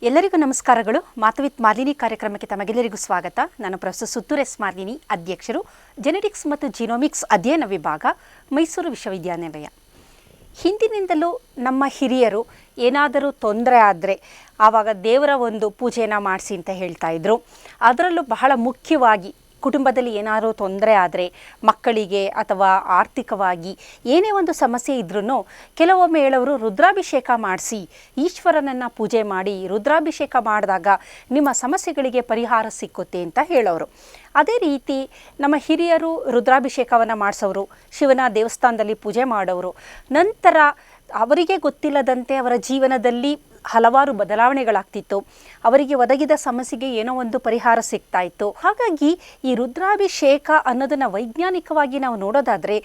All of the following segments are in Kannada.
ಎಲ್ಲರಿಗೂ ನಮಸ್ಕಾರಗಳು. ಮಾತು ವಿತ್ ಮಾಲಿನಿ ಕಾರ್ಯಕ್ರಮಕ್ಕೆ ತಮಗೆಲ್ಲರಿಗೂ ಸ್ವಾಗತ. ನಾನು ಪ್ರೊಫೆಸರ್ ಸುತ್ತೂರ್ ಎಸ್ ಮಾಲಿನಿ, ಅಧ್ಯಕ್ಷರು, ಜೆನೆಟಿಕ್ಸ್ ಮತ್ತು ಜಿನೋಮಿಕ್ಸ್ ಅಧ್ಯಯನ ವಿಭಾಗ, ಮೈಸೂರು ವಿಶ್ವವಿದ್ಯಾನಿಲಯ. ಹಿಂದಿನಿಂದಲೂ ನಮ್ಮ ಹಿರಿಯರು ಏನಾದರೂ ತೊಂದರೆ ಆದರೆ ಆವಾಗ ದೇವರ ಒಂದು ಪೂಜೆಯನ್ನು ಮಾಡಿಸಿ ಅಂತ ಹೇಳ್ತಾ ಇದ್ರು. ಅದರಲ್ಲೂ ಬಹಳ ಮುಖ್ಯವಾಗಿ ಕುಟುಂಬದಲ್ಲಿ ಏನಾದರೂ ತೊಂದರೆ ಆದರೆ, ಮಕ್ಕಳಿಗೆ ಅಥವಾ ಆರ್ಥಿಕವಾಗಿ ಏನೇ ಒಂದು ಸಮಸ್ಯೆ ಇದ್ರೂ ಕೆಲವೊಮ್ಮೆ ಹೇಳೋರು ರುದ್ರಾಭಿಷೇಕ ಮಾಡಿಸಿ, ಈಶ್ವರನನ್ನು ಪೂಜೆ ಮಾಡಿ ರುದ್ರಾಭಿಷೇಕ ಮಾಡಿದಾಗ ನಿಮ್ಮ ಸಮಸ್ಯೆಗಳಿಗೆ ಪರಿಹಾರ ಸಿಕ್ಕುತ್ತೆ ಅಂತ ಹೇಳೋರು. ಅದೇ ರೀತಿ ನಮ್ಮ ಹಿರಿಯರು ರುದ್ರಾಭಿಷೇಕವನ್ನು ಮಾಡಿಸೋರು, ಶಿವನ ದೇವಸ್ಥಾನದಲ್ಲಿ ಪೂಜೆ ಮಾಡೋರು. ನಂತರ ಅವರಿಗೆ ಗೊತ್ತಿಲ್ಲದಂತೆ ಅವರ ಜೀವನದಲ್ಲಿ ಹಲವಾರು ಬದಲಾವಣೆಗಳಾಗ್ತಿತ್ತು. ಅವರಿಗೆ ಒದಗಿದ ಸಮಸ್ಯೆಗೆ ಏನೋ ಒಂದು ಪರಿಹಾರ ಸಿಗ್ತಾ ಇತ್ತು. ಹಾಗಾಗಿ ಈ ರುದ್ರಾಭಿಷೇಕ ಅನ್ನೋದನ್ನು ವೈಜ್ಞಾನಿಕವಾಗಿ ನಾವು ನೋಡೋದಾದರೆ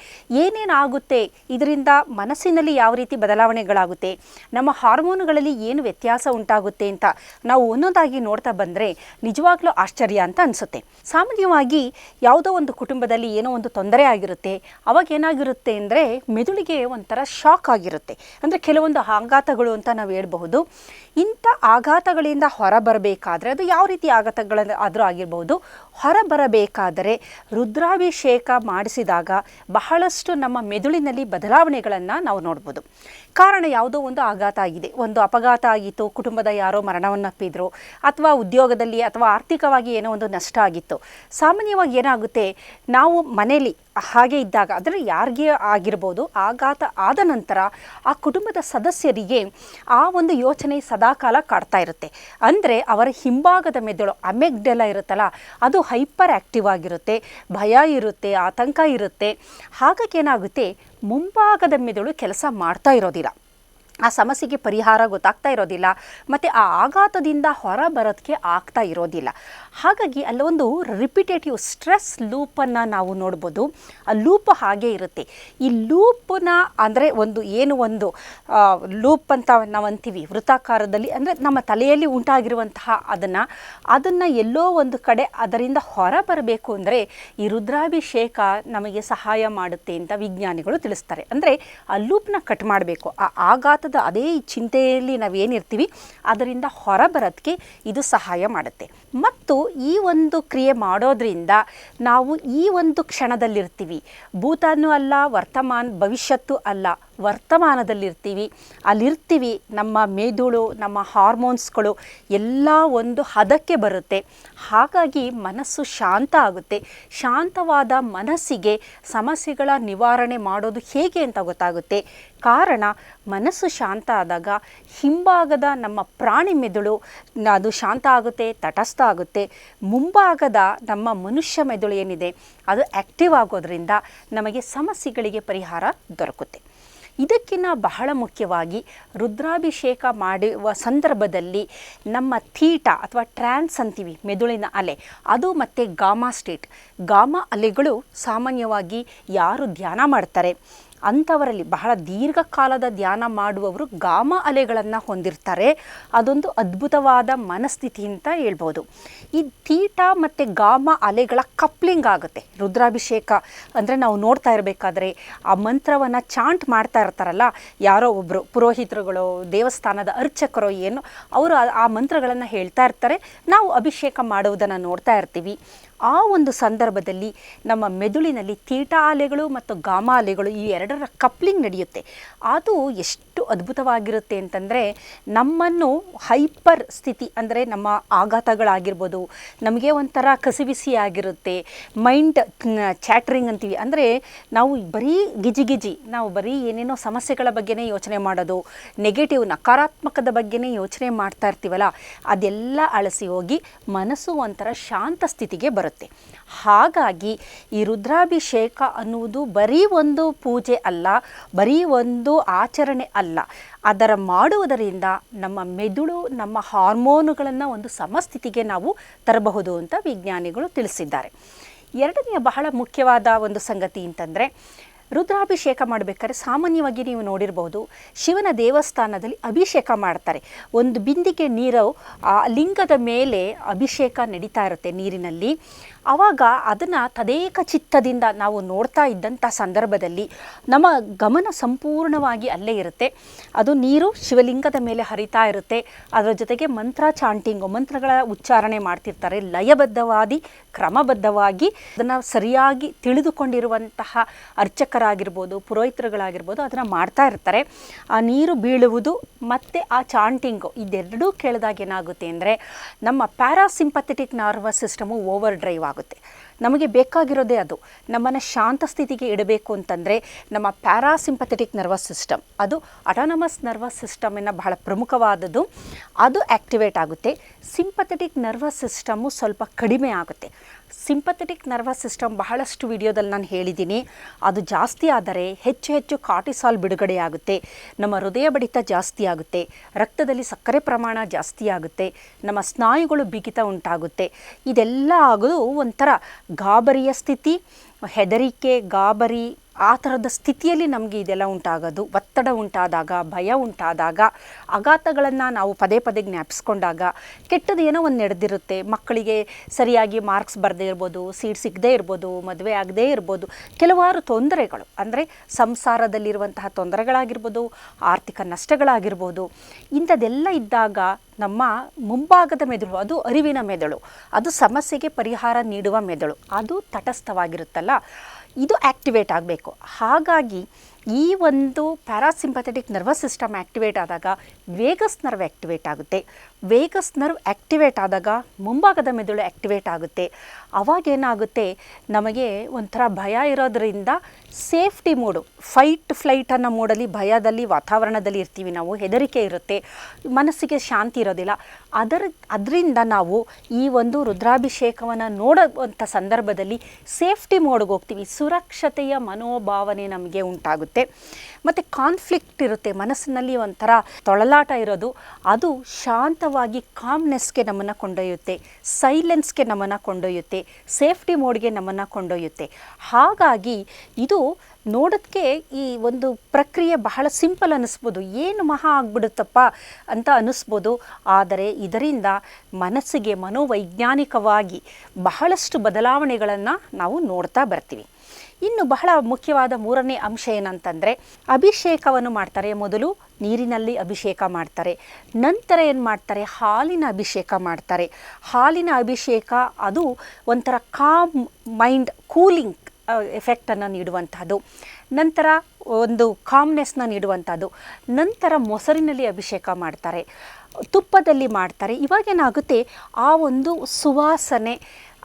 ಏನೇನಾಗುತ್ತೆ, ಇದರಿಂದ ಮನಸ್ಸಿನಲ್ಲಿ ಯಾವ ರೀತಿ ಬದಲಾವಣೆಗಳಾಗುತ್ತೆ, ನಮ್ಮ ಹಾರ್ಮೋನುಗಳಲ್ಲಿ ಏನು ವ್ಯತ್ಯಾಸ ಉಂಟಾಗುತ್ತೆ ಅಂತ ನಾವು ಒಂದೊಂದಾಗಿ ನೋಡ್ತಾ ಬಂದರೆ ನಿಜವಾಗ್ಲೂ ಆಶ್ಚರ್ಯ ಅಂತ ಅನಿಸುತ್ತೆ. ಸಾಮಾನ್ಯವಾಗಿ ಯಾವುದೋ ಒಂದು ಕುಟುಂಬದಲ್ಲಿ ಏನೋ ಒಂದು ತೊಂದರೆ ಆಗಿರುತ್ತೆ. ಅವಾಗ ಏನಾಗಿರುತ್ತೆ ಅಂದರೆ ಮೆದುಳಿಗೆ ಒಂಥರ ಶಾಕ್ ಆಗಿರುತ್ತೆ. ಅಂದರೆ ಕೆಲವೊಂದು ಆಘಾತಗಳು ಅಂತ ನಾವು ಹೇಳ್ಬಹುದು. ಇಂಥ ಆಘಾತಗಳಿಂದ ಹೊರಬರಬೇಕಾದ್ರೆ, ಅದು ಯಾವ ರೀತಿ ಆಘಾತಗಳಾದರೂ ಆಗಿರ್ಬೋದು, ಹೊರಬರಬೇಕಾದರೆ ರುದ್ರಾಭಿಷೇಕ ಮಾಡಿಸಿದಾಗ ಬಹಳಷ್ಟು ನಮ್ಮ ಮೆದುಳಿನಲ್ಲಿ ಬದಲಾವಣೆಗಳನ್ನು ನಾವು ನೋಡ್ಬೋದು. ಕಾರಣ ಯಾವುದೋ ಒಂದು ಆಘಾತ ಆಗಿದೆ, ಒಂದು ಅಪಘಾತ ಆಗಿತ್ತು, ಕುಟುಂಬದ ಯಾರೋ ಮರಣವನ್ನಪ್ಪಿದ್ರು, ಅಥವಾ ಉದ್ಯೋಗದಲ್ಲಿ ಅಥವಾ ಆರ್ಥಿಕವಾಗಿ ಏನೋ ಒಂದು ನಷ್ಟ ಆಗಿತ್ತು. ಸಾಮಾನ್ಯವಾಗಿ ಏನಾಗುತ್ತೆ, ನಾವು ಮನೇಲಿ ಹಾಗೆ ಇದ್ದಾಗ, ಅಂದರೆ ಯಾರಿಗೆ ಆಗಿರ್ಬೋದು, ಆಘಾತ ಆದ ನಂತರ ಆ ಕುಟುಂಬದ ಸದಸ್ಯರಿಗೆ ಆ ಒಂದು ಯೋಚನೆ ಸದಾಕಾಲ ಕಾಡ್ತಾ ಇರುತ್ತೆ. ಅಂದರೆ ಅವರ ಹಿಂಭಾಗದ ಮೆದುಳು ಅಮೆಗ್ಡೆಲಾ ಇರುತ್ತಲ್ಲ, ಅದು ಹೈಪರ್ ಆ್ಯಕ್ಟಿವ್ ಆಗಿರುತ್ತೆ, ಭಯ ಇರುತ್ತೆ, ಆತಂಕ ಇರುತ್ತೆ. ಹಾಗಾಗಿ ಏನಾಗುತ್ತೆ, ಮುಂಭಾಗದ ಮೆದುಳು ಕೆಲಸ ಮಾಡ್ತಾ ಇರೋದಿಲ್ಲ, ಆ ಸಮಸ್ಯೆಗೆ ಪರಿಹಾರ ಗೊತ್ತಾಗ್ತಾ ಇರೋದಿಲ್ಲ, ಮತ್ತು ಆ ಆಘಾತದಿಂದ ಹೊರ ಬರೋದಕ್ಕೆ ಆಗ್ತಾ ಇರೋದಿಲ್ಲ. ಹಾಗಾಗಿ ಅಲ್ಲೊಂದು ರಿಪಿಟೇಟಿವ್ ಸ್ಟ್ರೆಸ್ ಲೂಪನ್ನು ನಾವು ನೋಡ್ಬೋದು. ಆ ಲೂಪ್ ಹಾಗೇ ಇರುತ್ತೆ. ಈ ಲೂಪನ್ನ ಅಂದರೆ ಒಂದು ಲೂಪ್ ಅಂತ ನಾವು ಅಂತೀವಿ ವೃತ್ತಾಕಾರದಲ್ಲಿ, ಅಂದರೆ ನಮ್ಮ ತಲೆಯಲ್ಲಿ ಉಂಟಾಗಿರುವಂತಹ ಅದನ್ನು ಎಲ್ಲೋ ಒಂದು ಕಡೆ ಅದರಿಂದ ಹೊರ ಬರಬೇಕು ಅಂದರೆ ಈ ರುದ್ರಾಭಿಷೇಕ ನಮಗೆ ಸಹಾಯ ಮಾಡುತ್ತೆ ಅಂತ ವಿಜ್ಞಾನಿಗಳು ತಿಳಿಸ್ತಾರೆ. ಅಂದರೆ ಆ ಲೂಪ್ನ ಕಟ್ ಮಾಡಬೇಕು. ಆ ಆಘಾತದ ಅದೇ ಚಿಂತೆಯಲ್ಲಿ ನಾವೇನಿರ್ತೀವಿ ಅದರಿಂದ ಹೊರಬರೋದಕ್ಕೆ ಇದು ಸಹಾಯ ಮಾಡುತ್ತೆ. ಮತ್ತು ಈ ಒಂದು ಕ್ರಿಯೆ ಮಾಡೋದ್ರಿಂದ ನಾವು ಈ ಒಂದು ಕ್ಷಣದಲ್ಲಿರ್ತೀವಿ. ಭೂತನೂ ಅಲ್ಲ, ಭವಿಷ್ಯತ್ತೂ ಅಲ್ಲ, ವರ್ತಮಾನದಲ್ಲಿರ್ತೀವಿ. ಅಲ್ಲಿರ್ತೀವಿ. ನಮ್ಮ ಮೆದುಳು, ನಮ್ಮ ಹಾರ್ಮೋನ್ಸ್ಗಳು ಎಲ್ಲ ಒಂದು ಹದಕ್ಕೆ ಬರುತ್ತೆ. ಹಾಗಾಗಿ ಮನಸ್ಸು ಶಾಂತ ಆಗುತ್ತೆ. ಶಾಂತವಾದ ಮನಸ್ಸಿಗೆ ಸಮಸ್ಯೆಗಳ ನಿವಾರಣೆ ಮಾಡೋದು ಹೇಗೆ ಅಂತ ಗೊತ್ತಾಗುತ್ತೆ. ಕಾರಣ ಮನಸ್ಸು ಶಾಂತ ಆದಾಗ ಹಿಂಭಾಗದ ನಮ್ಮ ಪ್ರಾಣಿ ಮೆದುಳು ಅದು ಶಾಂತ ಆಗುತ್ತೆ, ತಟಸ್ಥ ಆಗುತ್ತೆ. ಮುಂಭಾಗದ ನಮ್ಮ ಮನುಷ್ಯ ಮೆದುಳು ಏನಿದೆ ಅದು ಆ್ಯಕ್ಟಿವ್ ಆಗೋದ್ರಿಂದ ನಮಗೆ ಸಮಸ್ಯೆಗಳಿಗೆ ಪರಿಹಾರ ದೊರಕುತ್ತೆ. ಇದಕ್ಕಿಂತ ಬಹಳ ಮುಖ್ಯವಾಗಿ ರುದ್ರಾಭಿಷೇಕ ಮಾಡುವ ಸಂದರ್ಭದಲ್ಲಿ ನಮ್ಮ ಥೀಟಾ ಅಥವಾ ಟ್ರಾನ್ಸ್ ಅಂತೀವಿ, ಮೆದುಳಿನ ಅಲೆ, ಅದು ಮತ್ತು ಗಾಮಾ ಸ್ಟೇಟ್, ಗಾಮಾ ಅಲೆಗಳು ಸಾಮಾನ್ಯವಾಗಿ ಯಾರು ಧ್ಯಾನ ಮಾಡ್ತಾರೆ ಅಂಥವರಲ್ಲಿ, ಬಹಳ ದೀರ್ಘಕಾಲದ ಧ್ಯಾನ ಮಾಡುವವರು ಗಾಮಾ ಅಲೆಗಳನ್ನು ಹೊಂದಿರ್ತಾರೆ. ಅದೊಂದು ಅದ್ಭುತವಾದ ಮನಸ್ಥಿತಿ ಅಂತ ಹೇಳ್ಬೋದು. ಈ ಥೀಟಾ ಮತ್ತು ಗಾಮಾ ಅಲೆಗಳ ಕಪ್ಲಿಂಗ್ ಆಗುತ್ತೆ ರುದ್ರಾಭಿಷೇಕ. ಅಂದರೆ ನಾವು ನೋಡ್ತಾ ಇರಬೇಕಾದ್ರೆ ಆ ಮಂತ್ರವನ್ನು ಚಾಂಟ್ ಮಾಡ್ತಾ ಇರ್ತಾರಲ್ಲ, ಯಾರೋ ಒಬ್ಬರು ಪುರೋಹಿತರುಗಳು, ದೇವಸ್ಥಾನದ ಅರ್ಚಕರು ಏನು, ಅವರು ಆ ಮಂತ್ರಗಳನ್ನು ಹೇಳ್ತಾ ಇರ್ತಾರೆ, ನಾವು ಅಭಿಷೇಕ ಮಾಡುವುದನ್ನು ನೋಡ್ತಾ ಇರ್ತೀವಿ. ಆ ಒಂದು ಸಂದರ್ಭದಲ್ಲಿ ನಮ್ಮ ಮೆದುಳಿನಲ್ಲಿ ಥೀಟಾ ಅಲೆಗಳು ಮತ್ತು ಗಾಮಾ ಅಲೆಗಳು ಈ ಎರಡರ ಕಪ್ಲಿಂಗ್ ನಡೆಯುತ್ತೆ. ಅದು ಎಷ್ಟು ಅದ್ಭುತವಾಗಿರುತ್ತೆ ಅಂತಂದರೆ ನಮ್ಮನ್ನು ಹೈಪರ್ ಸ್ಥಿತಿ, ಅಂದರೆ ನಮ್ಮ ಆಘಾತಗಳಾಗಿರ್ಬೋದು, ನಮಗೆ ಒಂಥರ ಕಸಿಬಿಸಿ ಆಗಿರುತ್ತೆ, ಮೈಂಡ್ ಚಾಟ್ರಿಂಗ್ ಅಂತೀವಿ, ಅಂದರೆ ನಾವು ಬರೀ ಗಿಜಿ ನಾವು ಬರೀ ಏನೇನೋ ಸಮಸ್ಯೆಗಳ ಬಗ್ಗೆನೇ ಯೋಚನೆ ಮಾಡೋದು, ನೆಗೆಟಿವ್ ನಕಾರಾತ್ಮಕದ ಬಗ್ಗೆನೇ ಯೋಚನೆ ಮಾಡ್ತಾ ಇರ್ತೀವಲ್ಲ, ಅದೆಲ್ಲ ಅಳಿಸಿ ಹೋಗಿ ಮನಸ್ಸು ಒಂಥರ ಶಾಂತ ಸ್ಥಿತಿಗೆ ಬರುತ್ತೆ. ಹಾಗಾಗಿ ಈ ರುದ್ರಾಭಿಷೇಕ ಅನ್ನುವುದು ಬರೀ ಒಂದು ಪೂಜೆ ಅಲ್ಲ, ಬರೀ ಒಂದು ಆಚರಣೆ ಅಲ್ಲ. ಅದರ ಮಾಡುವುದರಿಂದ ನಮ್ಮ ಮೆದುಳು, ನಮ್ಮ ಹಾರ್ಮೋನುಗಳನ್ನು ಒಂದು ಸಮಸ್ಥಿತಿಗೆ ನಾವು ತರಬಹುದು ಅಂತ ವಿಜ್ಞಾನಿಗಳು ತಿಳಿಸಿದ್ದಾರೆ. ಎರಡನೆಯ ಬಹಳ ಮುಖ್ಯವಾದ ಒಂದು ಸಂಗತಿ ಅಂತಂದರೆ, ರುದ್ರಾಭಿಷೇಕ ಮಾಡಬೇಕಾದ್ರೆ ಸಾಮಾನ್ಯವಾಗಿ ನೀವು ನೋಡಿರ್ಬೋದು, ಶಿವನ ದೇವಸ್ಥಾನದಲ್ಲಿ ಅಭಿಷೇಕ ಮಾಡ್ತಾರೆ. ಒಂದು ಬಿಂದಿಗೆ ನೀರು ಆ ಲಿಂಗದ ಮೇಲೆ ಅಭಿಷೇಕ ನಡೀತಾ ಇರುತ್ತೆ ನೀರಿನಲ್ಲಿ. ಆವಾಗ ಅದನ್ನು ತದೇಕ ಚಿತ್ತದಿಂದ ನಾವು ನೋಡ್ತಾ ಇದ್ದಂಥ ಸಂದರ್ಭದಲ್ಲಿ ನಮ್ಮ ಗಮನ ಸಂಪೂರ್ಣವಾಗಿ ಅಲ್ಲೇ ಇರುತ್ತೆ. ಅದು ನೀರು ಶಿವಲಿಂಗದ ಮೇಲೆ ಹರಿತಾ ಇರುತ್ತೆ. ಅದರ ಜೊತೆಗೆ ಮಂತ್ರ ಚಾಂಟಿಂಗು, ಮಂತ್ರಗಳ ಉಚ್ಚಾರಣೆ ಮಾಡ್ತಿರ್ತಾರೆ. ಲಯಬದ್ಧವಾದಿ ಕ್ರಮಬದ್ಧವಾಗಿ ಅದನ್ನು ಸರಿಯಾಗಿ ತಿಳಿದುಕೊಂಡಿರುವಂತಹ ಅರ್ಚಕರಾಗಿರ್ಬೋದು, ಪುರೋಹಿತರುಗಳಾಗಿರ್ಬೋದು ಅದನ್ನು ಮಾಡ್ತಾ ಇರ್ತಾರೆ. ಆ ನೀರು ಬೀಳುವುದು ಮತ್ತು ಆ ಚಾಂಟಿಂಗು ಇದೆರಡೂ ಕೇಳಿದಾಗ ಏನಾಗುತ್ತೆ ಅಂದರೆ ನಮ್ಮ parasympathetic nervous system over drive ಆಗುತ್ತೆ. ನಮಗೆ ಬೇಕಾಗಿರೋದೇ ಅದು. ನಮ್ಮನ್ನು ಶಾಂತ ಸ್ಥಿತಿಗೆ ಇಡಬೇಕು ಅಂತಂದರೆ ನಮ್ಮ ಪ್ಯಾರಾಸಿಂಪಥೆಟಿಕ್ ನರ್ವಸ್ ಸಿಸ್ಟಮ್, ಅದು ಅಟಾನಮಸ್ ನರ್ವಸ್ ಸಿಸ್ಟಮಿನ ಬಹಳ ಪ್ರಮುಖವಾದದ್ದು, ಅದು ಆ್ಯಕ್ಟಿವೇಟ್ ಆಗುತ್ತೆ. ಸಿಂಪಥೆಟಿಕ್ ನರ್ವಸ್ ಸಿಸ್ಟಮು ಸ್ವಲ್ಪ ಕಡಿಮೆ ಆಗುತ್ತೆ. ಸಿಂಪಥೆಟಿಕ್ ನರ್ವಸ್ ಸಿಸ್ಟಮ್ ಬಹಳಷ್ಟು ವಿಡಿಯೋದಲ್ಲಿ ನಾನು ಹೇಳಿದ್ದೀನಿ. ಅದು ಜಾಸ್ತಿ ಆದರೆ ಹೆಚ್ಚು ಹೆಚ್ಚು ಕಾರ್ಟಿಸಾಲ್ ಬಿಡುಗಡೆ ಆಗುತ್ತೆ, ನಮ್ಮ ಹೃದಯ ಬಡಿತ ಜಾಸ್ತಿ ಆಗುತ್ತೆ, ರಕ್ತದಲ್ಲಿ ಸಕ್ಕರೆ ಪ್ರಮಾಣ ಜಾಸ್ತಿ ಆಗುತ್ತೆ, ನಮ್ಮ ಸ್ನಾಯುಗಳು ಬಿಗಿತ ಉಂಟಾಗುತ್ತೆ. ಇದೆಲ್ಲ ಆಗೋದು ಒಂಥರ ಗಾಬರಿಯ ಸ್ಥಿತಿ, ಹೆದರಿಕೆ, ಗಾಬರಿ ಆ ಥರದ ಸ್ಥಿತಿಯಲ್ಲಿ ನಮಗೆ ಇದೆಲ್ಲ ಉಂಟಾಗೋದು. ಒತ್ತಡ ಉಂಟಾದಾಗ, ಭಯ ಉಂಟಾದಾಗ, ಆಘಾತಗಳನ್ನು ನಾವು ಪದೇ ಪದೇ ಜ್ಞಾಪಿಸ್ಕೊಂಡಾಗ, ಕೆಟ್ಟದ್ದು ಏನೋ ಒಂದು ನಡೆದಿರುತ್ತೆ, ಮಕ್ಕಳಿಗೆ ಸರಿಯಾಗಿ ಮಾರ್ಕ್ಸ್ ಬರದೇ ಇರ್ಬೋದು, ಸೀಟ್ ಸಿಗದೇ ಇರ್ಬೋದು, ಮದುವೆ ಆಗದೇ ಇರ್ಬೋದು, ಕೆಲವಾರು ತೊಂದರೆಗಳು ಅಂದರೆ ಸಂಸಾರದಲ್ಲಿರುವಂತಹ ತೊಂದರೆಗಳಾಗಿರ್ಬೋದು, ಆರ್ಥಿಕ ನಷ್ಟಗಳಾಗಿರ್ಬೋದು, ಇಂಥದ್ದೆಲ್ಲ ಇದ್ದಾಗ ನಮ್ಮ ಮುಂಭಾಗದ ಮೆದುಳು, ಅದು ಅರಿವಿನ ಮೆದುಳು, ಅದು ಸಮಸ್ಯೆಗೆ ಪರಿಹಾರ ನೀಡುವ ಮೆದುಳು, ಅದು ತಟಸ್ಥವಾಗಿರುತ್ತಲ್ಲ, ಇದು ಆ್ಯಕ್ಟಿವೇಟ್ ಆಗಬೇಕು. ಹಾಗಾಗಿ ಈ ಒಂದು ಪ್ಯಾರಾಸಿಂಪಥೆಟಿಕ್ ನರ್ವಸ್ ಸಿಸ್ಟಮ್ ಆ್ಯಕ್ಟಿವೇಟ್ ಆದಾಗ ವೇಗಸ್ ನರ್ವ್ ಆ್ಯಕ್ಟಿವೇಟ್ ಆಗುತ್ತೆ. ವೇಗಸ್ ನರ್ವ್ ಆ್ಯಕ್ಟಿವೇಟ್ ಆದಾಗ ಮುಂಭಾಗದ ಮೆದುಳು ಆ್ಯಕ್ಟಿವೇಟ್ ಆಗುತ್ತೆ. ಅವಾಗೇನಾಗುತ್ತೆ, ನಮಗೆ ಒಂಥರ ಭಯ ಇರೋದರಿಂದ ಸೇಫ್ಟಿ ಮೂಡು, ಫೈಟ್ ಫ್ಲೈಟ್ ಅನ್ನೋ ಮೂಡಲ್ಲಿ, ಭಯದಲ್ಲಿ ವಾತಾವರಣದಲ್ಲಿ ಇರ್ತೀವಿ ನಾವು, ಹೆದರಿಕೆ ಇರುತ್ತೆ, ಮನಸ್ಸಿಗೆ ಶಾಂತಿ ಇರೋದಿಲ್ಲ. ಅದರಿಂದ ನಾವು ಈ ಒಂದು ರುದ್ರಾಭಿಷೇಕವನ್ನು ನೋಡುವಂಥ ಸಂದರ್ಭದಲ್ಲಿ ಸೇಫ್ಟಿ ಮೋಡ್ಗೆ ಹೋಗ್ತೀವಿ. ಸುರಕ್ಷತೆಯ ಮನೋಭಾವನೆ ನಮಗೆ ಉಂಟಾಗುತ್ತೆ. ಮತ್ತು ಕಾನ್ಫ್ಲಿಕ್ಟ್ ಇರುತ್ತೆ, ಮನಸ್ಸಿನಲ್ಲಿ ಒಂಥರ ತೊಳಲಾಟ ಇರೋದು, ಅದು ಶಾಂತವಾಗಿ ಕಾಮ್ನೆಸ್ಗೆ ನಮ್ಮನ್ನು ಕೊಂಡೊಯ್ಯುತ್ತೆ, ಸೈಲೆನ್ಸ್ಗೆ ನಮ್ಮನ್ನು ಕೊಂಡೊಯ್ಯುತ್ತೆ, ಸೇಫ್ಟಿ ಮೋಡ್ಗೆ ನಮ್ಮನ್ನು ಕೊಂಡೊಯ್ಯುತ್ತೆ. ಹಾಗಾಗಿ ಇದು ನೋಡೋದಕ್ಕೆ ಈ ಒಂದು ಪ್ರಕ್ರಿಯೆ ಬಹಳ ಸಿಂಪಲ್ ಅನ್ನಿಸ್ಬೋದು, ಏನು ಮಹಾ ಆಗ್ಬಿಡುತ್ತಪ್ಪ ಅಂತ ಅನ್ನಿಸ್ಬೋದು. ಆದರೆ ಇದರಿಂದ ಮನಸ್ಸಿಗೆ ಮನೋವೈಜ್ಞಾನಿಕವಾಗಿ ಬಹಳಷ್ಟು ಬದಲಾವಣೆಗಳನ್ನು ನಾವು ನೋಡ್ತಾ ಬರ್ತೀವಿ. ಇನ್ನು ಬಹಳ ಮುಖ್ಯವಾದ ಮೂರನೇ ಅಂಶ ಏನಂತಂದರೆ, ಅಭಿಷೇಕವನ್ನು ಮಾಡ್ತಾರೆ. ಮೊದಲು ನೀರಿನಲ್ಲಿ ಅಭಿಷೇಕ ಮಾಡ್ತಾರೆ, ನಂತರ ಏನು ಮಾಡ್ತಾರೆ, ಹಾಲಿನ ಅಭಿಷೇಕ ಮಾಡ್ತಾರೆ. ಹಾಲಿನ ಅಭಿಷೇಕ ಅದು ಒಂಥರ ಕಾಮ್ ಮೈಂಡ್, ಕೂಲಿಂಗ್ ಎಫೆಕ್ಟನ್ನು ನೀಡುವಂಥದ್ದು, ನಂತರ ಒಂದು ಕಾಮ್ನೆಸ್ನ ನೀಡುವಂಥದ್ದು. ನಂತರ ಮೊಸರಿನಲ್ಲಿ ಅಭಿಷೇಕ ಮಾಡ್ತಾರೆ, ತುಪ್ಪದಲ್ಲಿ ಮಾಡ್ತಾರೆ. ಇವಾಗೇನಾಗುತ್ತೆ, ಆ ಒಂದು ಸುವಾಸನೆ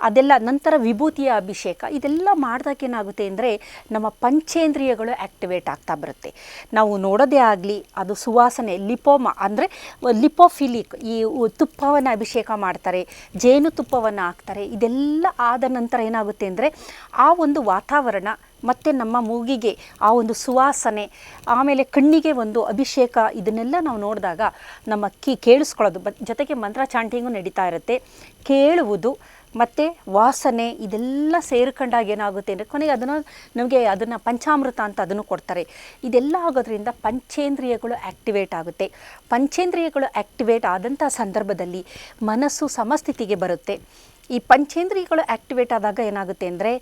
ಅದೆಲ್ಲ, ನಂತರ ವಿಭೂತಿಯ ಅಭಿಷೇಕ, ಇದೆಲ್ಲ ಮಾಡಿದಾಗ ಏನಾಗುತ್ತೆ ಅಂದರೆ ನಮ್ಮ ಪಂಚೇಂದ್ರಿಯಗಳು ಆ್ಯಕ್ಟಿವೇಟ್ ಆಗ್ತಾ ಬರುತ್ತೆ. ನಾವು ನೋಡೋದೇ ಆಗಲಿ, ಅದು ಸುವಾಸನೆ, ಲಿಪೋಮ ಅಂದರೆ ಲಿಪೋಫಿಲಿಕ್, ಈ ತುಪ್ಪವನ್ನು ಅಭಿಷೇಕ ಮಾಡ್ತಾರೆ, ಜೇನುತುಪ್ಪವನ್ನು ಹಾಕ್ತಾರೆ. ಇದೆಲ್ಲ ಆದ ನಂತರ ಏನಾಗುತ್ತೆ ಅಂದರೆ ಆ ಒಂದು ವಾತಾವರಣ ಮತ್ತು ನಮ್ಮ ಮೂಗಿಗೆ ಆ ಒಂದು ಸುವಾಸನೆ, ಆಮೇಲೆ ಕಣ್ಣಿಗೆ ಒಂದು ಅಭಿಷೇಕ, ಇದನ್ನೆಲ್ಲ ನಾವು ನೋಡಿದಾಗ ನಮ್ಮ ಕೇಳಿಸ್ಕೊಳ್ಳೋದು, ಜೊತೆಗೆ ಮಂತ್ರ ಚಾಂಟಿಂಗು ನಡೀತಾ ಇರುತ್ತೆ, ಕೇಳುವುದು ಮತ್ತು ವಾಸನೆ ಇದೆಲ್ಲ ಸೇರ್ಕೊಂಡಾಗ ಏನಾಗುತ್ತೆ ಅಂದರೆ ಕೊನೆಗೆ ಅದನ್ನು ಪಂಚಾಮೃತ ಅಂತ ಅದನ್ನು ಕೊಡ್ತಾರೆ. ಇದೆಲ್ಲ ಆಗೋದ್ರಿಂದ ಪಂಚೇಂದ್ರಿಯಗಳು ಆ್ಯಕ್ಟಿವೇಟ್ ಆಗುತ್ತೆ. ಪಂಚೇಂದ್ರಿಯಗಳು ಆ್ಯಕ್ಟಿವೇಟ್ ಆದಂಥ ಸಂದರ್ಭದಲ್ಲಿ ಮನಸ್ಸು ಸಮಸ್ಥಿತಿಗೆ ಬರುತ್ತೆ. ಈ ಪಂಚೇಂದ್ರಿಯಗಳು ಆ್ಯಕ್ಟಿವೇಟ್ ಆದಾಗ ಏನಾಗುತ್ತೆ ಅಂದರೆ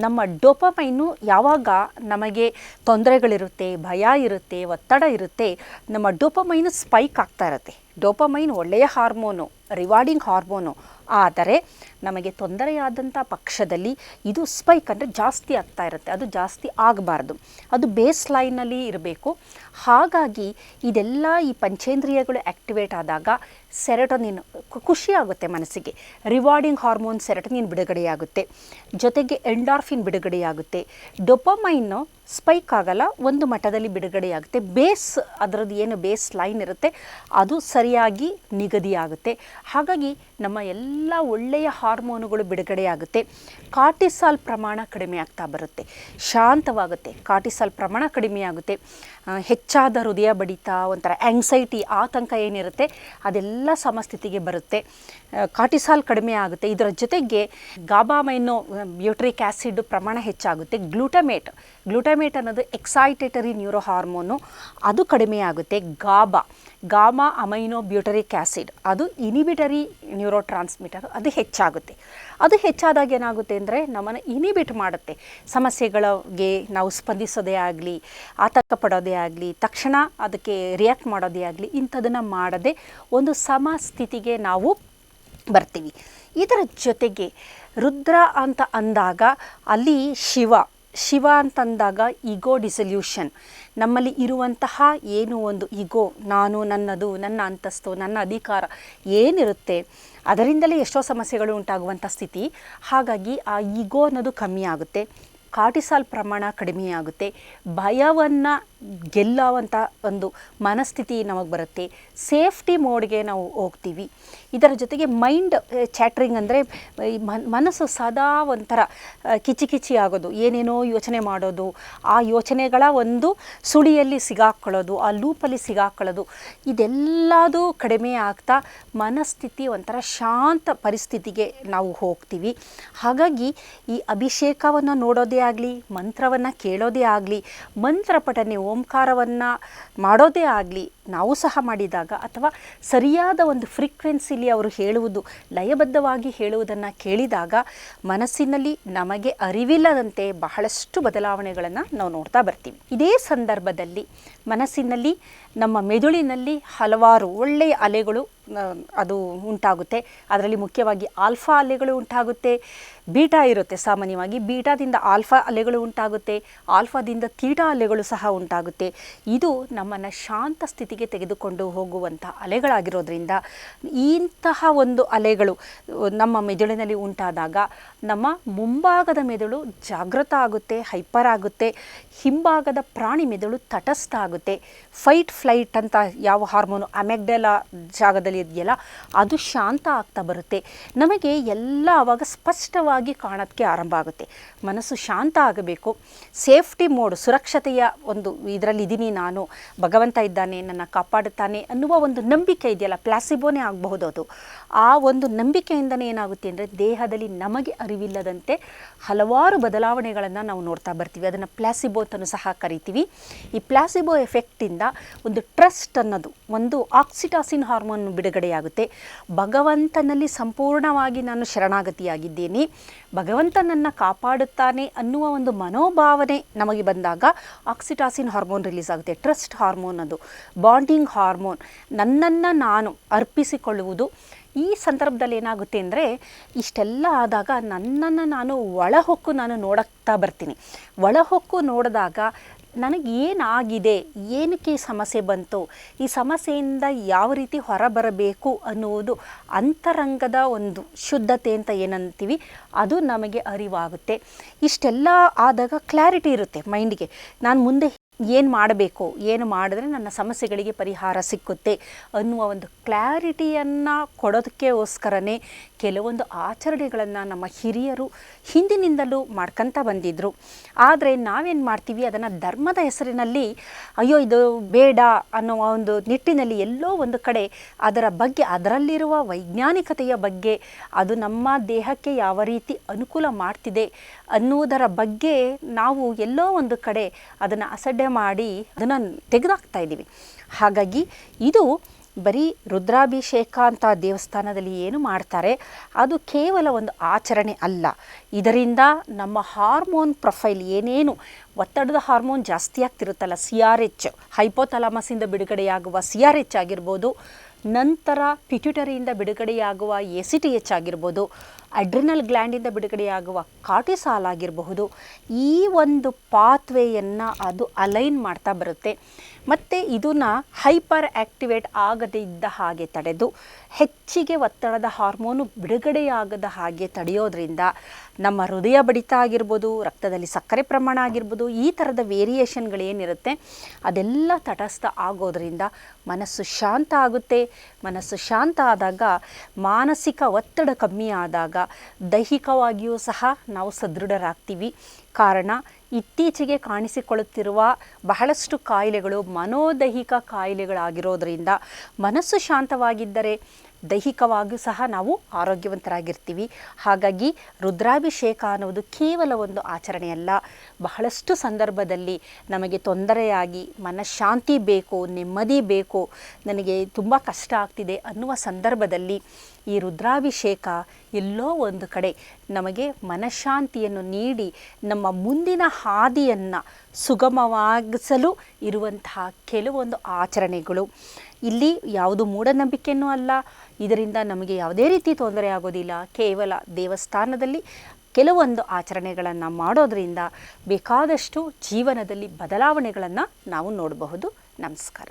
ನಮ್ಮ ಡೋಪಮೈನು, ಯಾವಾಗ ನಮಗೆ ತೊಂದರೆಗಳಿರುತ್ತೆ, ಭಯ ಇರುತ್ತೆ, ಒತ್ತಡ ಇರುತ್ತೆ, ನಮ್ಮ ಡೋಪಮೈನು ಸ್ಪೈಕ್ ಆಗ್ತಾ ಇರುತ್ತೆ. ಡೋಪಮೈನ್ ಒಳ್ಳೆಯ ಹಾರ್ಮೋನು, ರಿವಾರ್ಡಿಂಗ್ ಹಾರ್ಮೋನು. ಆದರೆ ನಮಗೆ ತೊಂದರೆಯಾದಂಥ ಪಕ್ಷದಲ್ಲಿ ಇದು ಸ್ಪೈಕ್ ಅಂದರೆ ಜಾಸ್ತಿ ಆಗ್ತಾ ಇರುತ್ತೆ. ಅದು ಜಾಸ್ತಿ ಆಗಬಾರ್ದು, ಅದು ಬೇಸ್ ಲೈನಲ್ಲಿ ಇರಬೇಕು. ಹಾಗಾಗಿ ಇದೆಲ್ಲ ಈ ಪಂಚೇಂದ್ರಿಯಗಳು ಆ್ಯಕ್ಟಿವೇಟ್ ಆದಾಗ ಸೆರೆಟೋನಿನ್, ಖುಷಿಯಾಗುತ್ತೆ ಮನಸ್ಸಿಗೆ, ರಿವಾರ್ಡಿಂಗ್ ಹಾರ್ಮೋನ್ ಸೆರೆಟೋನಿನ್ ಬಿಡುಗಡೆಯಾಗುತ್ತೆ, ಜೊತೆಗೆ ಎಂಡಾರ್ಫಿನ್ ಬಿಡುಗಡೆಯಾಗುತ್ತೆ. ಡೊಪಮೈನು ಸ್ಪೈಕ್ ಆಗಲ್ಲ, ಒಂದು ಮಟ್ಟದಲ್ಲಿ ಬಿಡುಗಡೆಯಾಗುತ್ತೆ. ಬೇಸ್, ಅದರದ್ದು ಏನು ಬೇಸ್ ಲೈನ್ ಇರುತ್ತೆ ಅದು ಸರಿಯಾಗಿ ನಿಗದಿಯಾಗುತ್ತೆ. ಹಾಗಾಗಿ ನಮ್ಮ ಎಲ್ಲ ಒಳ್ಳೆಯ ಹಾರ್ಮೋನುಗಳು ಬಿಡುಗಡೆಯಾಗುತ್ತೆ. ಕಾರ್ಟಿಸಾಲ್ ಪ್ರಮಾಣ ಕಡಿಮೆ ಆಗ್ತಾ ಬರುತ್ತೆ, ಶಾಂತವಾಗುತ್ತೆ, ಕಾರ್ಟಿಸಾಲ್ ಪ್ರಮಾಣ ಕಡಿಮೆಯಾಗುತ್ತೆ. ಹೆಚ್ಚಾದ ಹೃದಯ ಬಡಿತ, ಒಂಥರ ಆ್ಯಂಗ್ಸೈಟಿ, ಆತಂಕ ಏನಿರುತ್ತೆ ಅದೆಲ್ಲ ಸಮಸ್ಥಿತಿಗೆ ಬರುತ್ತೆ. ಕಾರ್ಟಿಸಾಲ್ ಕಡಿಮೆ ಆಗುತ್ತೆ. ಇದರ ಜೊತೆಗೆ ಗಾಬಾಮೈನೋ ಬ್ಯೂಟ್ರಿಕ್ ಆ್ಯಸಿಡ್ ಪ್ರಮಾಣ ಹೆಚ್ಚಾಗುತ್ತೆ. ಗ್ಲೂಟಮೇಟ್ ಅನ್ನೋದು ಎಕ್ಸೈಟೇಟರಿ ನ್ಯೂರೋ ಹಾರ್ಮೋನು, ಅದು ಕಡಿಮೆ ಆಗುತ್ತೆ. ಗಾಬಾ ಗಾಮಾ ಅಮೈನೋ ಬ್ಯೂಟರಿಕ್ ಆ್ಯಸಿಡ್ ಅದು ಇನಿಬಿಟರಿ ನ್ಯೂರೋ ಟ್ರಾನ್ಸ್ಮಿಟರ್ ಅದು ಹೆಚ್ಚಾಗುತ್ತೆ. ಅದು ಹೆಚ್ಚಾದಾಗ ಏನಾಗುತ್ತೆ ಅಂದರೆ ನಮ್ಮನ್ನು ಇನಿಬಿಟ್ ಮಾಡುತ್ತೆ. ಸಮಸ್ಯೆಗಳಿಗೆ ನಾವು ಸ್ಪಂದಿಸೋದೇ ಆಗಲಿ, ಆತಂಕ ಪಡೋದೇ ಆಗಲಿ, ತಕ್ಷಣ ಅದಕ್ಕೆ ರಿಯಾಕ್ಟ್ ಮಾಡೋದೇ ಆಗಲಿ, ಇಂಥದನ್ನು ಮಾಡದೆ ಒಂದು ಸಮಸ್ಥಿತಿಗೆ ನಾವು ಬರ್ತೀವಿ. ಇದರ ಜೊತೆಗೆ ರುದ್ರ ಅಂತ ಅಂದಾಗ ಅಲ್ಲಿ ಶಿವ ಅಂತಂದಾಗ ಈಗೋ ಡಿಸಲ್ಯೂಷನ್, ನಮ್ಮಲ್ಲಿ ಇರುವಂತಹ ಏನು ಒಂದು ಈಗೋ, ನಾನು, ನನ್ನದು, ನನ್ನ ಅಂತಸ್ತು, ನನ್ನ ಅಧಿಕಾರ ಏನಿರುತ್ತೆ ಅದರಿಂದಲೇ ಎಷ್ಟೋ ಸಮಸ್ಯೆಗಳು ಉಂಟಾಗುವಂಥ ಸ್ಥಿತಿ. ಹಾಗಾಗಿ ಆ ಈಗೋ ಅನ್ನೋದು ಕಮ್ಮಿ ಆಗುತ್ತೆ, ಕಾರ್ಟಿಸಾಲ್ ಪ್ರಮಾಣ ಕಡಿಮೆಯಾಗುತ್ತೆ, ಭಯವನ್ನು ಗೆಲ್ಲುವಂಥ ಒಂದು ಮನಸ್ಥಿತಿ ನಮಗೆ ಬರುತ್ತೆ, ಸೇಫ್ಟಿ ಮೋಡ್ಗೆ ನಾವು ಹೋಗ್ತೀವಿ. ಇದರ ಜೊತೆಗೆ ಮೈಂಡ್ ಚಾಟ್ರಿಂಗ್ ಅಂದರೆ ಮನಸ್ಸು ಸದಾ ಒಂಥರ ಕಿಚಿ ಆಗೋದು, ಏನೇನೋ ಯೋಚನೆ ಮಾಡೋದು, ಆ ಯೋಚನೆಗಳ ಒಂದು ಸುಳಿಯಲ್ಲಿ ಸಿಗಾಕೊಳ್ಳೋದು, ಆ ಲೂಪಲ್ಲಿ ಸಿಗಾಕೊಳ್ಳೋದು, ಇದೆಲ್ಲದೂ ಕಡಿಮೆ ಆಗ್ತಾ ಮನಸ್ಥಿತಿ ಒಂಥರ ಶಾಂತ ಪರಿಸ್ಥಿತಿಗೆ ನಾವು ಹೋಗ್ತೀವಿ. ಹಾಗಾಗಿ ಈ ಅಭಿಷೇಕವನ್ನು ನೋಡೋದೇ ಆಗಲಿ, ಮಂತ್ರವನ್ನು ಕೇಳೋದೇ ಆಗಲಿ, ಮಂತ್ರ ಪಠನೆ ಓಂಕಾರವನ್ನು ಮಾಡೋದೇ ಆಗಲಿ ನಾವು ಸಹ ಮಾಡಿದಾಗ, ಅಥವಾ ಸರಿಯಾದ ಒಂದು ಫ್ರೀಕ್ವೆನ್ಸಿಲಿ ಅವರು ಹೇಳುವುದು ಲಯಬದ್ಧವಾಗಿ ಹೇಳುವುದನ್ನು ಕೇಳಿದಾಗ ಮನಸ್ಸಿನಲ್ಲಿ ನಮಗೆ ಅರಿವಿಲ್ಲದಂತೆ ಬಹಳಷ್ಟು ಬದಲಾವಣೆಗಳನ್ನು ನಾವು ನೋಡ್ತಾ ಬರ್ತೀವಿ. ಇದೇ ಸಂದರ್ಭದಲ್ಲಿ ಮನಸ್ಸಿನಲ್ಲಿ, ನಮ್ಮ ಮೆದುಳಿನಲ್ಲಿ ಹಲವಾರು ಒಳ್ಳೆಯ ಅಲೆಗಳು ಅದು ಉಂಟಾಗುತ್ತೆ. ಅದರಲ್ಲಿ ಮುಖ್ಯವಾಗಿ ಆಲ್ಫಾ ಅಲೆಗಳು ಉಂಟಾಗುತ್ತೆ, ಬೀಟಾ ಇರುತ್ತೆ. ಸಾಮಾನ್ಯವಾಗಿ ಬೀಟಾದಿಂದ ಆಲ್ಫಾ ಅಲೆಗಳು ಉಂಟಾಗುತ್ತೆ, ಆಲ್ಫಾದಿಂದ ತೀಟಾ ಅಲೆಗಳು ಸಹ ಉಂಟಾಗುತ್ತೆ. ಇದು ನಮ್ಮನ್ನು ಶಾಂತ ಸ್ಥಿತಿಗೆ ತೆಗೆದುಕೊಂಡು ಹೋಗುವಂಥ ಅಲೆಗಳಾಗಿರೋದ್ರಿಂದ ಇಂತಹ ಒಂದು ಅಲೆಗಳು ನಮ್ಮ ಮೆದುಳಿನಲ್ಲಿ ಉಂಟಾದಾಗ ನಮ್ಮ ಮುಂಭಾಗದ ಮೆದುಳು ಜಾಗೃತ ಆಗುತ್ತೆ, ಹೈಪರ್ ಆಗುತ್ತೆ, ಹಿಂಭಾಗದ ಪ್ರಾಣಿ ಮೆದುಳು ತಟಸ್ಥ ಆಗುತ್ತೆ. ಫೈಟ್ ಫ್ಲೈಟ್ ಅಂತ ಯಾವ ಹಾರ್ಮೋನು ಅಮೆಗ್ಡಲಾ ಜಾಗದಲ್ಲಿ ಇದೆಯಲ್ಲ ಅದು ಶಾಂತ ಆಗ್ತಾ ಬರುತ್ತೆ. ನಮಗೆ ಎಲ್ಲ ಆವಾಗ ಸ್ಪಷ್ಟವಾಗಿ ಕಾಣೋಕ್ಕೆ ಆರಂಭ ಆಗುತ್ತೆ. ಮನಸ್ಸು ಶಾಂತ ಆಗಬೇಕು, ಸೇಫ್ಟಿ ಮೋಡ್, ಸುರಕ್ಷತೆಯ ಒಂದು ಇದರಲ್ಲಿ ಇದ್ದೀನಿ ನಾನು, ಭಗವಂತ ಇದ್ದಾನೆ, ನನ್ನ ಕಾಪಾಡುತ್ತಾನೆ ಅನ್ನುವ ಒಂದು ನಂಬಿಕೆ ಇದೆಯಲ್ಲ, ಪ್ಲಾಸಿಬೋನೇ ಆಗಬಹುದು ಅದು. ಆ ಒಂದು ನಂಬಿಕೆಯಿಂದನೇ ಏನಾಗುತ್ತೆ ಅಂದರೆ ದೇಹದಲ್ಲಿ ನಮಗೆ ಅರಿವಿಲ್ಲದಂತೆ ಹಲವಾರು ಬದಲಾವಣೆಗಳನ್ನು ನಾವು ನೋಡ್ತಾ ಬರ್ತೀವಿ. ಅದನ್ನು ಪ್ಲಾಸಿಬೋ ಅಂತಲೂ ಸಹ ಕರಿತೀವಿ. ಈ ಪ್ಲಾಸಿಬೋ ಎಫೆಕ್ಟಿಂದ ಒಂದು ಟ್ರಸ್ಟ್ ಅನ್ನೋದು, ಒಂದು ಆಕ್ಸಿಟಾಸಿನ್ ಹಾರ್ಮೋನ್ ಬಿಡುಗಡೆಯಾಗುತ್ತೆ. ಭಗವಂತನಲ್ಲಿ ಸಂಪೂರ್ಣವಾಗಿ ನಾನು ಶರಣಾಗತಿಯಾಗಿದ್ದೇನೆ, ಭಗವಂತ ನನ್ನ ಕಾಪಾಡುತ್ತಾನೆ ಅನ್ನುವ ಒಂದು ಮನೋಭಾವನೆ ನಮಗೆ ಬಂದಾಗ ಆಕ್ಸಿಟಾಸಿನ್ ಹಾರ್ಮೋನ್ ರಿಲೀಸ್ ಆಗುತ್ತೆ. ಟ್ರಸ್ಟ್ ಹಾರ್ಮೋನ್ ಅದು ಬಾಂಡಿಂಗ್ ಹಾರ್ಮೋನ್, ನನ್ನನ್ನು ನಾನು ಅರ್ಪಿಸಿಕೊಳ್ಳುವುದು. ಈ ಸಂದರ್ಭದಲ್ಲಿ ಏನಾಗುತ್ತೆ ಅಂದರೆ ಇಷ್ಟೆಲ್ಲ ಆದಾಗ ನನ್ನನ್ನು ನಾನು ಒಳಹೊಕ್ಕು ನಾನು ನೋಡುತ್ತಾ ಬರ್ತೀನಿ. ಒಳಹೊಕ್ಕು ನೋಡಿದಾಗ ನನಗೇನಾಗಿದೆ, ಏನಕ್ಕೆ ಈ ಸಮಸ್ಯೆ ಬಂತು, ಈ ಸಮಸ್ಯೆಯಿಂದ ಯಾವ ರೀತಿ ಹೊರಬರಬೇಕು ಅನ್ನುವುದು ಅಂತರಂಗದ ಒಂದು ಶುದ್ಧತೆ ಅಂತ ಏನಂತೀವಿ ಅದು ನಮಗೆ ಅರಿವಾಗುತ್ತೆ. ಇಷ್ಟೆಲ್ಲ ಆದಾಗ ಕ್ಲಾರಿಟಿ ಇರುತ್ತೆ ಮೈಂಡಿಗೆ, ನಾನು ಮುಂದೆ ಏನು ಮಾಡಬೇಕು, ಏನು ಮಾಡಿದ್ರೆ ನನ್ನ ಸಮಸ್ಯೆಗಳಿಗೆ ಪರಿಹಾರ ಸಿಕ್ಕುತ್ತೆ ಅನ್ನುವ ಒಂದು ಕ್ಲಾರಿಟಿಯನ್ನು ಕೊಡೋದಕ್ಕೋಸ್ಕರನೇ ಕೆಲವೊಂದು ಆಚರಣೆಗಳನ್ನು ನಮ್ಮ ಹಿರಿಯರು ಹಿಂದಿನಿಂದಲೂ ಮಾಡ್ಕೊತ ಬಂದಿದ್ದರು. ಆದರೆ ನಾವೇನು ಮಾಡ್ತೀವಿ, ಅದನ್ನು ಧರ್ಮದ ಹೆಸರಿನಲ್ಲಿ ಅಯ್ಯೋ ಇದು ಬೇಡ ಅನ್ನೋ ಒಂದು ನಿಟ್ಟಿನಲ್ಲಿ ಎಲ್ಲೋ ಒಂದು ಕಡೆ ಅದರ ಬಗ್ಗೆ, ಅದರಲ್ಲಿರುವ ವೈಜ್ಞಾನಿಕತೆಯ ಬಗ್ಗೆ, ಅದು ನಮ್ಮ ದೇಹಕ್ಕೆ ಯಾವ ರೀತಿ ಅನುಕೂಲ ಮಾಡ್ತಿದೆ ಅನ್ನುವುದರ ಬಗ್ಗೆ ನಾವು ಎಲ್ಲೋ ಒಂದು ಕಡೆ ಅದನ್ನು ಅಸಡ್ಡೆ ಮಾಡಿ ಅದನ್ನು ತೆಗೆದಾಕ್ತಾ ಇದ್ದೀವಿ. ಹಾಗಾಗಿ ಇದು ಬರೀ ರುದ್ರಾಭಿಷೇಕ ಅಂತ ದೇವಸ್ಥಾನದಲ್ಲಿ ಏನು ಮಾಡ್ತಾರೆ ಅದು ಕೇವಲ ಒಂದು ಆಚರಣೆ ಅಲ್ಲ. ಇದರಿಂದ ನಮ್ಮ ಹಾರ್ಮೋನ್ ಪ್ರೊಫೈಲ್, ಏನೇನು ಒತ್ತಡದ ಹಾರ್ಮೋನ್ ಜಾಸ್ತಿ ಆಗ್ತಿರುತ್ತಲ್ಲ, CRH, ಹೈಪೋಥಾಲಮಸಿಂದ ಬಿಡುಗಡೆಯಾಗುವ CRH ಆಗಿರ್ಬೋದು, ನಂತರ ಪಿಟ್ಯೂಟರಿಯಿಂದ ಬಿಡುಗಡೆಯಾಗುವ ACTH ಆಗಿರ್ಬೋದು, ಅಡ್ರಿನಲ್ ಗ್ಲ್ಯಾಂಡಿಂದ ಬಿಡುಗಡೆಯಾಗುವ ಕಾರ್ಟಿಸಾಲ್ ಆಗಿರಬಹುದು, ಈ ಒಂದು ಪಾತ್ವೇಯನ್ನು ಅದು ಅಲೈನ್ ಮಾಡ್ತಾ ಬರುತ್ತೆ. ಮತ್ತು ಇದನ್ನು ಹೈಪರ್ ಆ್ಯಕ್ಟಿವೇಟ್ ಆಗದೇ ಇದ್ದ ಹಾಗೆ ತಡೆದು ಹೆಚ್ಚಿಗೆ ಒತ್ತಡದ ಹಾರ್ಮೋನು ಬಿಡುಗಡೆಯಾಗದ ಹಾಗೆ ತಡೆಯೋದ್ರಿಂದ ನಮ್ಮ ಹೃದಯ ಬಡಿತ ಆಗಿರ್ಬೋದು, ರಕ್ತದಲ್ಲಿ ಸಕ್ಕರೆ ಪ್ರಮಾಣ ಆಗಿರ್ಬೋದು, ಈ ಥರದ ವೇರಿಯೇಷನ್ಗಳೇನಿರುತ್ತೆ ಅದೆಲ್ಲ ತಟಸ್ಥ ಆಗೋದ್ರಿಂದ ಮನಸ್ಸು ಶಾಂತ ಆಗುತ್ತೆ. ಮನಸ್ಸು ಶಾಂತ ಆದಾಗ ಮಾನಸಿಕ ಒತ್ತಡ ಕಮ್ಮಿ ಆದಾಗ ದೈಹಿಕವಾಗಿಯೂ ಸಹ ನಾವು ಸದೃಢರಾಗ್ತೀವಿ. ಕಾರಣ ಇತ್ತೀಚೆಗೆ ಕಾಣಿಸಿಕೊಳ್ಳುತ್ತಿರುವ ಬಹಳಷ್ಟು ಕಾಯಿಲೆಗಳು ಮನೋದೈಹಿಕ ಕಾಯಿಲೆಗಳಾಗಿರೋದ್ರಿಂದ ಮನಸ್ಸು ಶಾಂತವಾಗಿದ್ದರೆ ದೈಹಿಕವಾಗಿಯೂ ಸಹ ನಾವು ಆರೋಗ್ಯವಂತರಾಗಿರ್ತೀವಿ. ಹಾಗಾಗಿ ರುದ್ರಾಭಿಷೇಕ ಅನ್ನುವುದು ಕೇವಲ ಒಂದು ಆಚರಣೆಯಲ್ಲ. ಬಹಳಷ್ಟು ಸಂದರ್ಭದಲ್ಲಿ ನಮಗೆ ತೊಂದರೆಯಾಗಿ ಮನಃಶಾಂತಿ ಬೇಕು, ನೆಮ್ಮದಿ ಬೇಕು, ನನಗೆ ತುಂಬ ಕಷ್ಟ ಆಗ್ತಿದೆ ಅನ್ನುವ ಸಂದರ್ಭದಲ್ಲಿ ಈ ರುದ್ರಾಭಿಷೇಕ ಎಲ್ಲೋ ಒಂದು ಕಡೆ ನಮಗೆ ಮನಃಶಾಂತಿಯನ್ನು ನೀಡಿ ನಮ್ಮ ಮುಂದಿನ ಹಾದಿಯನ್ನು ಸುಗಮವಾಗಿಸಲು ಇರುವಂತಹ ಕೆಲವೊಂದು ಆಚರಣೆಗಳು. ಇಲ್ಲಿ ಯಾವುದು ಮೂಢನಂಬಿಕೆಯೂ ಅಲ್ಲ, ಇದರಿಂದ ನಮಗೆ ಯಾವುದೇ ರೀತಿ ತೊಂದರೆ ಆಗೋದಿಲ್ಲ. ಕೇವಲ ದೇವಸ್ಥಾನದಲ್ಲಿ ಕೆಲವೊಂದು ಆಚರಣೆಗಳನ್ನು ಮಾಡೋದರಿಂದ ಬೇಕಾದಷ್ಟು ಜೀವನದಲ್ಲಿ ಬದಲಾವಣೆಗಳನ್ನು ನಾವು ನೋಡಬಹುದು. ನಮಸ್ಕಾರ.